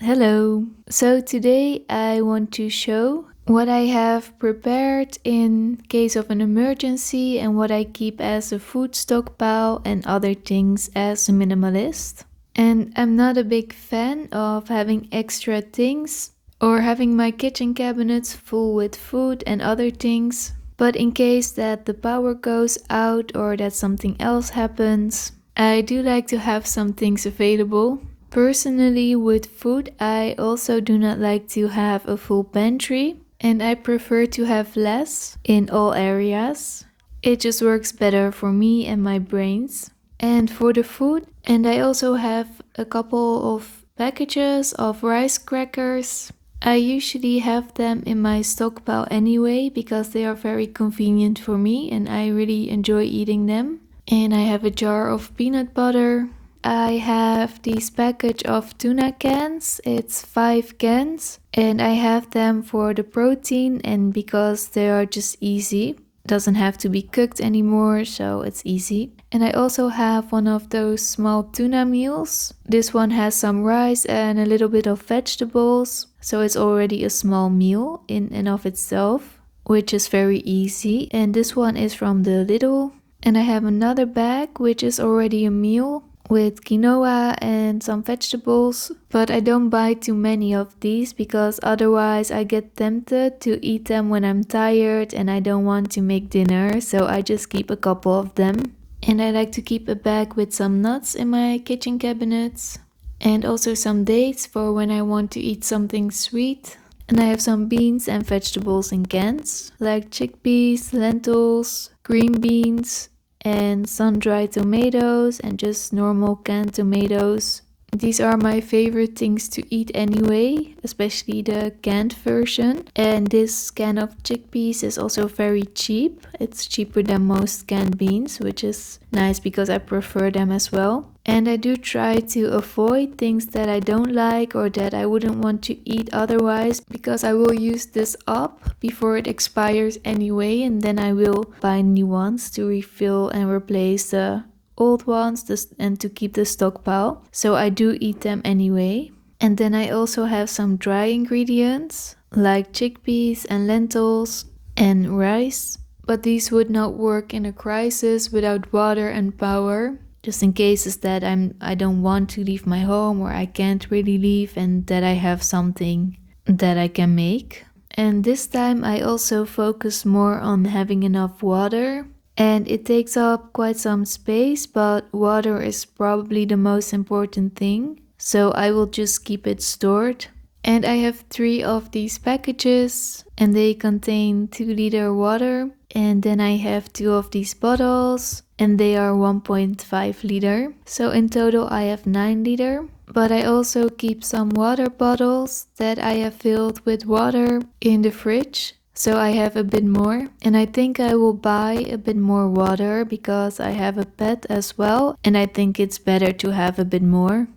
Hello! So today I want to show what I have prepared in case of an emergency and what I keep as a food stockpile and other things as a minimalist. And I'm not a big fan of having extra things or having my kitchen cabinets full with food and other things. But in case that the power goes out or that something else happens, I do like to have some things available. Personally, with food, I also do not like to have a full pantry, and I prefer to have less in all areas. It just works better for me and my brains. And for the food, and I also have a couple of packages of rice crackers. I usually have them in my stockpile anyway because they are very convenient for me and I really enjoy eating them. And I have a jar of peanut butter. I have this package of tuna cans. It's 5 cans and I have them for the protein and because they are just easy. Doesn't have to be cooked anymore, so it's easy. And I also have one of those small tuna meals. This one has some rice and a little bit of vegetables, so it's already a small meal in and of itself, which is very easy. And this one is from the Lidl. And I have another bag which is already a meal with quinoa and some vegetables, but I don't buy too many of these because otherwise I get tempted to eat them when I'm tired and I don't want to make dinner, so I just keep a couple of them. And I like to keep a bag with some nuts in my kitchen cabinets and also some dates for when I want to eat something sweet. And I have some beans and vegetables in cans like chickpeas, lentils, green beans, and sun-dried tomatoes and just normal canned tomatoes. These are my favorite things to eat anyway, especially the canned version. And this can of chickpeas is also very cheap. It's cheaper than most canned beans, which is nice because I prefer them as well. And I do try to avoid things that I don't like or that I wouldn't want to eat otherwise because I will use this up before it expires anyway, and then I will buy new ones to refill and replace the old ones and to keep the stockpile. So I do eat them anyway. And then I also have some dry ingredients like chickpeas and lentils and rice, but these would not work in a crisis without water and power. Just in cases that I don't want to leave my home or I can't really leave and that I have something that I can make. And this time I also focus more on having enough water. And it takes up quite some space, but water is probably the most important thing. So I will just keep it stored. And I have 3 of these packages and they contain 2-liter water. And then I have 2 of these bottles and they are 1.5 liter. So in total I have 9 liter. But I also keep some water bottles that I have filled with water in the fridge. So I have a bit more. And I think I will buy a bit more water because I have a pet as well. And I think it's better to have a bit more.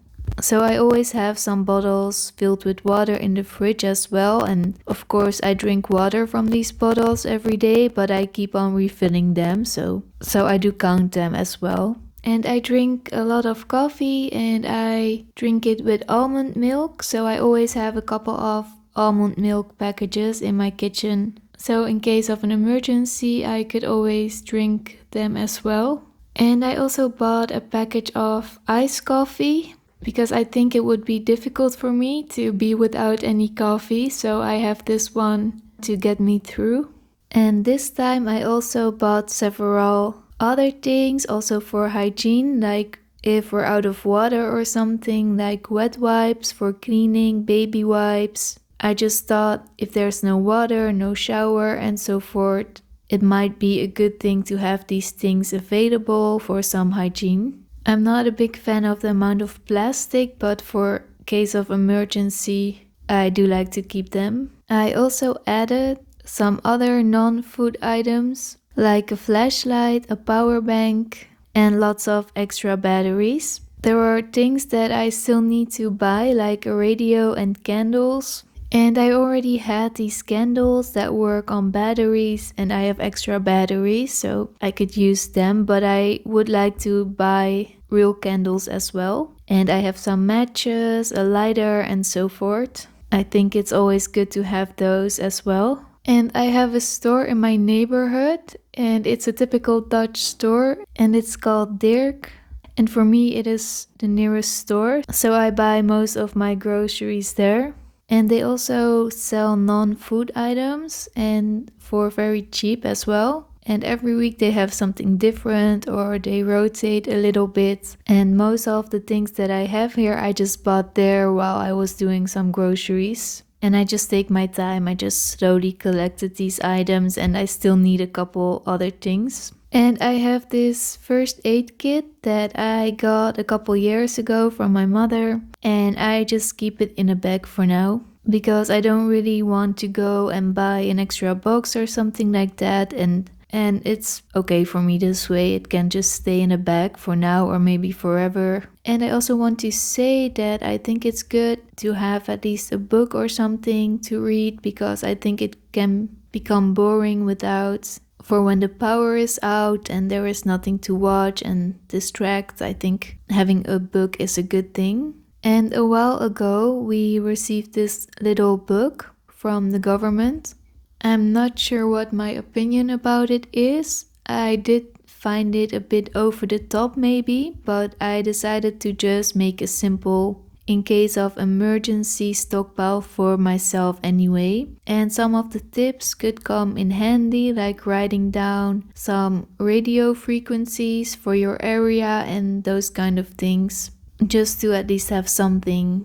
So I always have some bottles filled with water in the fridge as well. And of course I drink water from these bottles every day, but I keep on refilling them. So I do count them as well. And I drink a lot of coffee and I drink it with almond milk. So I always have a couple of almond milk packages in my kitchen. So in case of an emergency, I could always drink them as well. And I also bought a package of iced coffee because I think it would be difficult for me to be without any coffee. So I have this one to get me through. And this time I also bought several other things also for hygiene, like if we're out of water or something, like wet wipes for cleaning, baby wipes. I just thought if there's no water, no shower and so forth, it might be a good thing to have these things available for some hygiene. I'm not a big fan of the amount of plastic, but for case of emergency, I do like to keep them. I also added some other non-food items like a flashlight, a power bank, and lots of extra batteries. There are things that I still need to buy like a radio and candles. And I already had these candles that work on batteries, and I have extra batteries, so I could use them, but I would like to buy real candles as well. And I have some matches, a lighter, and so forth. I think it's always good to have those as well. And I have a store in my neighborhood, and it's a typical Dutch store, and it's called Dirk. And for me, it is the nearest store, so I buy most of my groceries there. And they also sell non-food items and for very cheap as well. And every week they have something different or they rotate a little bit. And most of the things that I have here, I just bought there while I was doing some groceries. And I just take my time. I just slowly collected these items and I still need a couple other things. And I have this first aid kit that I got a couple years ago from my mother, and I just keep it in a bag for now because I don't really want to go and buy an extra box or something like that, and it's okay for me this way. It can just stay in a bag for now or maybe forever. And I also want to say that I think it's good to have at least a book or something to read because I think it can become boring without. For when the power is out and there is nothing to watch and distract, I think having a book is a good thing. And a while ago, we received this little book from the government. I'm not sure what my opinion about it is. I did find it a bit over the top maybe, but I decided to just make a simple in case of emergency stockpile for myself anyway. And some of the tips could come in handy, like writing down some radio frequencies for your area and those kind of things, just to at least have something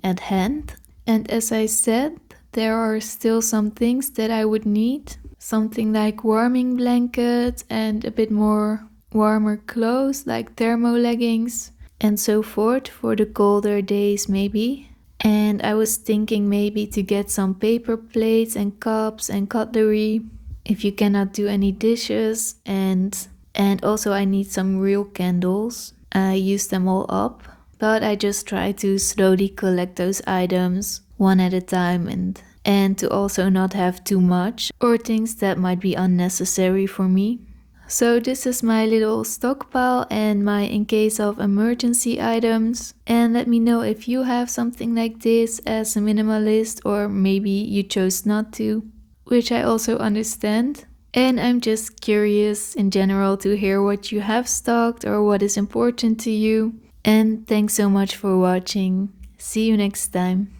at hand. And as I said, there are still some things that I would need, something like warming blankets and a bit more warmer clothes like thermo leggings and so forth for the colder days maybe. And I was thinking maybe to get some paper plates and cups and cutlery if you cannot do any dishes, and also I need some real candles. I use them all up, but I just try to slowly collect those items one at a time and to also not have too much or things that might be unnecessary for me. So this is my little stockpile and my in case of emergency items. And let me know if you have something like this as a minimalist, or maybe you chose not to, which I also understand. And I'm just curious in general to hear what you have stocked or what is important to you. And thanks so much for watching. See you next time.